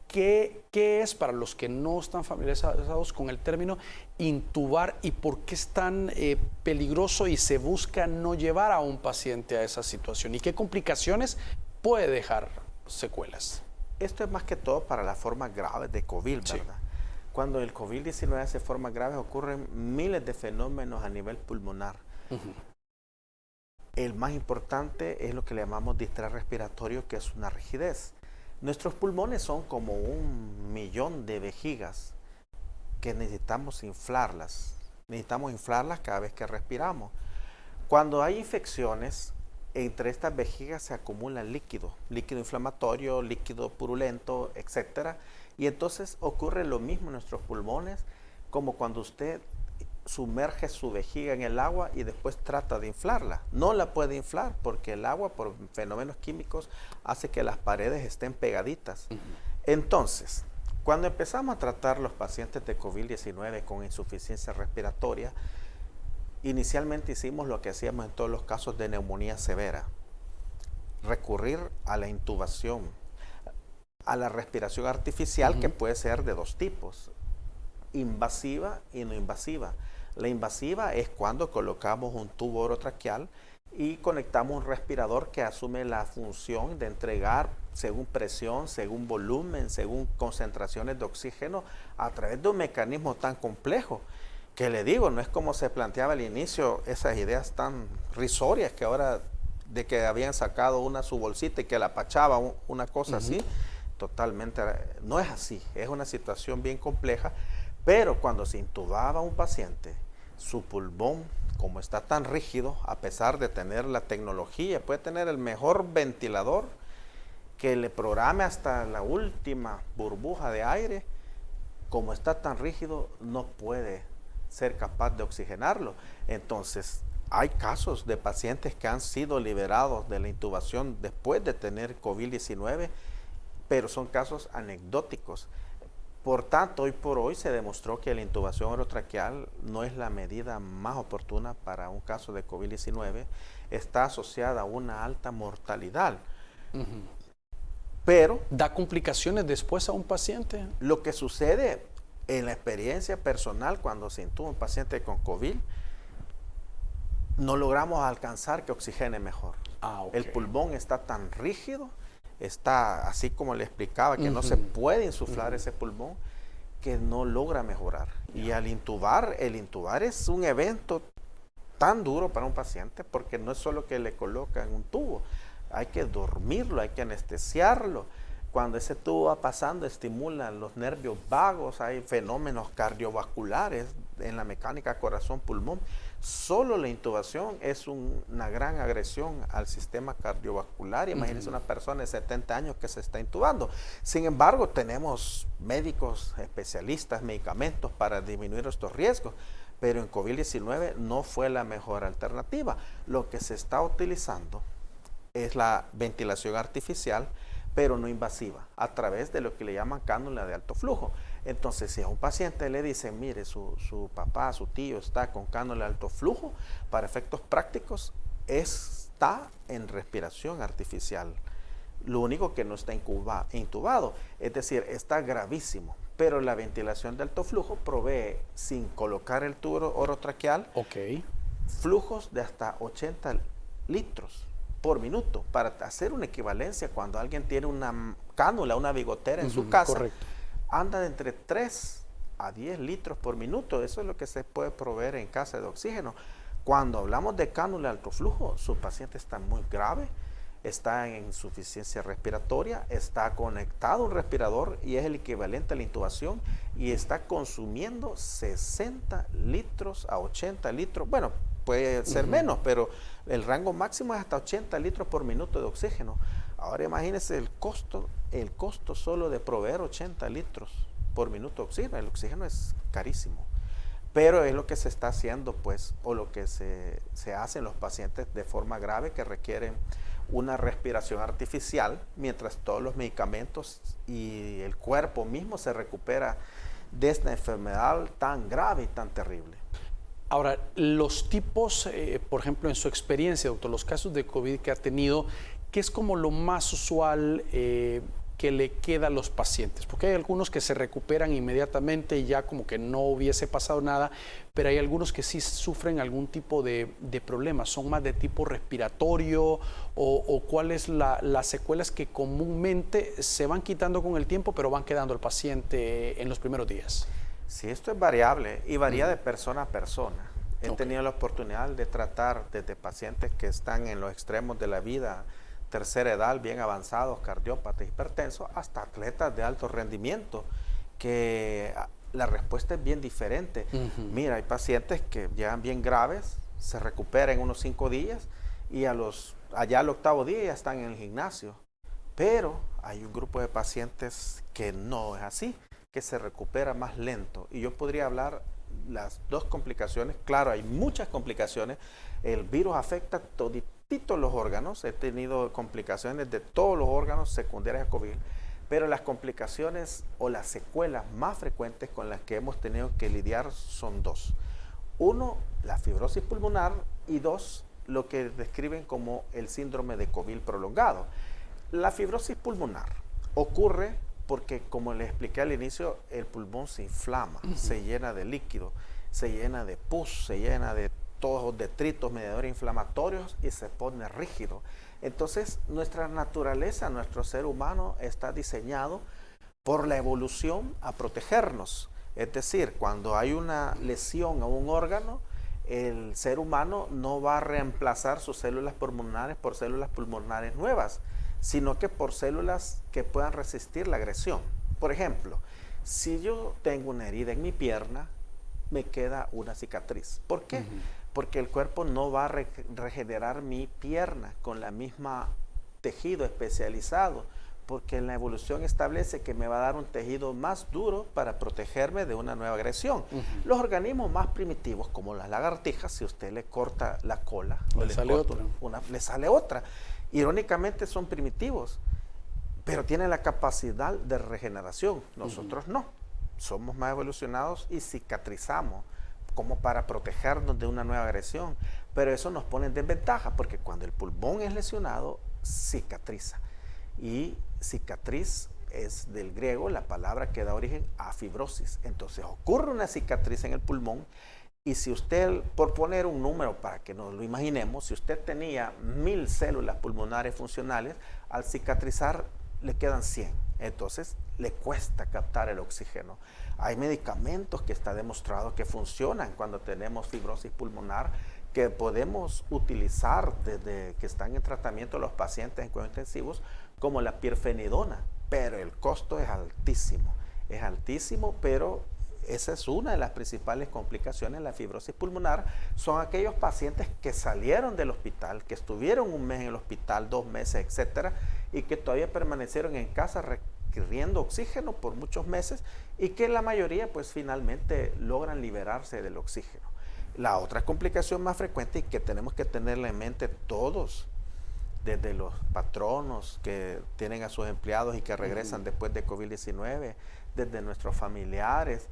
¿Qué es, para los que no están familiarizados con el término, intubar y por qué es tan peligroso y se busca no llevar a un paciente a esa situación? ¿Y qué complicaciones puede dejar secuelas? Esto es más que todo para las formas graves de COVID, ¿verdad? Sí. Cuando el COVID-19 hace formas graves ocurren miles de fenómenos a nivel pulmonar. El más importante es lo que le llamamos distrés respiratorio, que es una rigidez. Nuestros pulmones son como 1.000.000 de vejigas que necesitamos inflarlas. Necesitamos inflarlas cada vez que respiramos. Cuando hay infecciones, entre estas vejigas se acumula líquido inflamatorio, líquido purulento, etc. Y entonces ocurre lo mismo en nuestros pulmones, como cuando usted sumerge su vejiga en el agua y después trata de inflarla. No la puede inflar porque el agua, por fenómenos químicos, hace que las paredes estén pegaditas. Entonces, cuando empezamos a tratar los pacientes de COVID-19 con insuficiencia respiratoria, inicialmente hicimos lo que hacíamos en todos los casos de neumonía severa: recurrir a la intubación, a la respiración artificial, que puede ser de 2 tipos, invasiva y no invasiva. La invasiva es cuando colocamos un tubo orotraqueal y conectamos un respirador que asume la función de entregar según presión, según volumen, según concentraciones de oxígeno, a través de un mecanismo tan complejo que, le digo, no es como se planteaba al inicio, esas ideas tan risorias que ahora, de que habían sacado su bolsita y que la pachaba, una cosa así. Totalmente, no es así, es una situación bien compleja. Pero cuando se intubaba a un paciente, su pulmón, como está tan rígido, a pesar de tener la tecnología, puede tener el mejor ventilador que le programe hasta la última burbuja de aire, como está tan rígido, no puede ser capaz de oxigenarlo. Entonces, hay casos de pacientes que han sido liberados de la intubación después de tener COVID-19, pero son casos anecdóticos. Por tanto, hoy por hoy se demostró que la intubación orotraqueal no es la medida más oportuna para un caso de COVID-19. Está asociada a una alta mortalidad. Pero ¿Da complicaciones después a un paciente? lo que sucede en la experiencia personal cuando se intuba un paciente con COVID, no logramos alcanzar que oxigene mejor. Okay. El pulmón está tan rígido, está así como le explicaba, que no se puede insuflar ese pulmón, que no logra mejorar. Y al intubar, el intubar es un evento tan duro para un paciente, porque no es solo que le colocan un tubo, hay que dormirlo, hay que anestesiarlo. Cuando ese tubo va pasando, estimulan los nervios vagos, hay fenómenos cardiovasculares en la mecánica corazón-pulmón. Solo la intubación es una gran agresión al sistema cardiovascular. Imagínense una persona de 70 años que se está intubando. Sin embargo, tenemos médicos especialistas, medicamentos para disminuir estos riesgos, pero en COVID-19 no fue la mejor alternativa. Lo que se está utilizando es la ventilación artificial, pero no invasiva, a través de lo que le llaman cánula de alto flujo. Entonces, si a un paciente le dicen, mire, su papá, su tío está con cánula de alto flujo, para efectos prácticos, está en respiración artificial. Lo único que no está intubado, es decir, está gravísimo. Pero la ventilación de alto flujo provee, sin colocar el tubo orotraqueal, flujos de hasta 80 litros por minuto, para hacer una equivalencia. Cuando alguien tiene una cánula, una bigotera en su casa, anda de entre 3 a 10 litros por minuto. Eso es lo que se puede proveer en casa de oxígeno. Cuando hablamos de cánula de alto flujo, su paciente está muy grave, está en insuficiencia respiratoria, está conectado a un respirador y es el equivalente a la intubación, y está consumiendo 60 litros a 80 litros. Bueno, puede ser menos, pero el rango máximo es hasta 80 litros por minuto de oxígeno. Ahora imagínense el costo solo de proveer 80 litros por minuto de oxígeno. El oxígeno es carísimo, pero es lo que se está haciendo, pues, o lo que se hace en los pacientes de forma grave que requieren una respiración artificial, mientras todos los medicamentos y el cuerpo mismo se recupera de esta enfermedad tan grave y tan terrible. Ahora, los tipos, por ejemplo, en su experiencia, doctor, los casos de COVID que ha tenido, ¿qué es como lo más usual que le queda a los pacientes? Porque hay algunos que se recuperan inmediatamente y ya como que no hubiese pasado nada, pero hay algunos que sí sufren algún tipo de problemas. ¿Son más de tipo respiratorio o cuáles las secuelas que comúnmente se van quitando con el tiempo, pero van quedando el paciente en los primeros días? Sí, esto es variable y varía de persona a persona. He tenido la oportunidad de tratar desde pacientes que están en los extremos de la vida, tercera edad, bien avanzados, cardiópatas, hipertensos, hasta atletas de alto rendimiento, que la respuesta es bien diferente. Mira, hay pacientes que llegan bien graves, se recuperan en unos 5 días y allá al 8º día ya están en el gimnasio. Pero hay un grupo de pacientes que no es así, que se recupera más lento. Y yo podría hablar las dos complicaciones. Claro, hay muchas complicaciones. El virus afecta todititos los órganos. He tenido complicaciones de todos los órganos secundarios a COVID. Pero las complicaciones o las secuelas más frecuentes con las que hemos tenido que lidiar son dos. Uno, la fibrosis pulmonar, y dos, lo que describen como el síndrome de COVID prolongado. La fibrosis pulmonar ocurre porque, como les expliqué al inicio, el pulmón se inflama, se llena de líquido, se llena de pus, se llena de todos los detritos, mediadores inflamatorios, y se pone rígido. Entonces, nuestra naturaleza, nuestro ser humano está diseñado por la evolución a protegernos. Es decir, cuando hay una lesión a un órgano, el ser humano no va a reemplazar sus células pulmonares por células pulmonares nuevas, sino que por células que puedan resistir la agresión. Por ejemplo, si yo tengo una herida en mi pierna, me queda una cicatriz. ¿Por qué? Porque el cuerpo no va a regenerar mi pierna con la misma tejido especializado porque la evolución establece que me va a dar un tejido más duro para protegerme de una nueva agresión. Los organismos más primitivos, como las lagartijas, si usted le corta la cola, le sale otra. Le sale otra. Irónicamente son primitivos, pero tienen la capacidad de regeneración. Nosotros no. Somos más evolucionados y cicatrizamos como para protegernos de una nueva agresión. Pero eso nos pone en desventaja, porque cuando el pulmón es lesionado, cicatriza. Y cicatriz es del griego la palabra que da origen a fibrosis. Entonces ocurre una cicatriz en el pulmón y si usted, por poner un número para que nos lo imaginemos, si usted tenía 1000 células pulmonares funcionales, al cicatrizar le quedan 100. Entonces le cuesta captar el oxígeno. Hay medicamentos que está demostrado que funcionan cuando tenemos fibrosis pulmonar, que podemos utilizar desde que están en tratamiento los pacientes en cuidados intensivos, como la pirfenidona, pero el costo es altísimo, pero esa es una de las principales complicaciones de la fibrosis pulmonar. Son aquellos pacientes que salieron del hospital, que estuvieron un mes en el hospital, 2 meses, etcétera, y que todavía permanecieron en casa requiriendo oxígeno por muchos meses y que la mayoría pues finalmente logran liberarse del oxígeno. La otra complicación más frecuente y que tenemos que tenerla en mente todos, desde los patronos que tienen a sus empleados y que regresan después de COVID-19, desde nuestros familiares,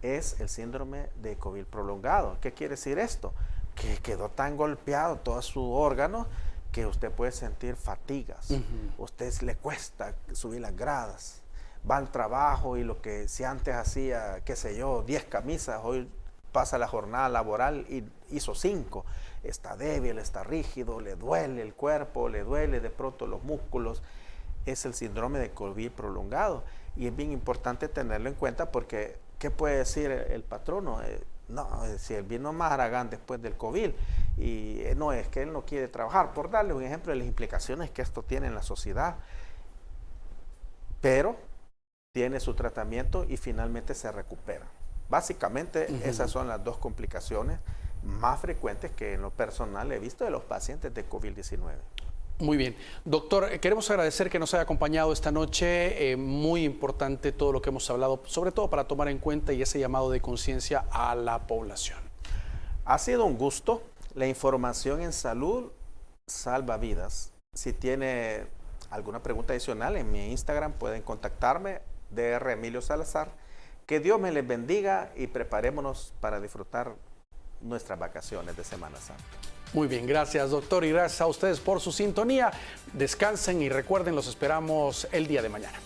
es el síndrome de COVID prolongado. ¿Qué quiere decir esto? Que quedó tan golpeado todo su órgano que usted puede sentir fatigas. Usted le cuesta subir las gradas, va al trabajo y lo que si antes hacía, qué sé yo, 10 camisas, hoy pasa la jornada laboral y hizo 5. Está débil, está rígido, le duele el cuerpo, le duele de pronto los músculos. Es el síndrome de COVID prolongado y es bien importante tenerlo en cuenta porque ¿qué puede decir el patrono? No, si él vino más Aragán después del COVID y no es que él no quiere trabajar, por darle un ejemplo de las implicaciones que esto tiene en la sociedad, pero tiene su tratamiento y finalmente se recupera. Básicamente esas son las 2 complicaciones más frecuentes que en lo personal he visto de los pacientes de COVID-19. Muy bien. Doctor, queremos agradecer que nos haya acompañado esta noche. Muy importante todo lo que hemos hablado, sobre todo para tomar en cuenta y ese llamado de conciencia a la población. Ha sido un gusto. La información en salud salva vidas. Si tiene alguna pregunta adicional, en mi Instagram pueden contactarme, Dr. Emilio Salazar. Que Dios me les bendiga y preparémonos para disfrutar nuestras vacaciones de Semana Santa. Muy bien, gracias doctor y gracias a ustedes por su sintonía. Descansen y recuerden, los esperamos el día de mañana.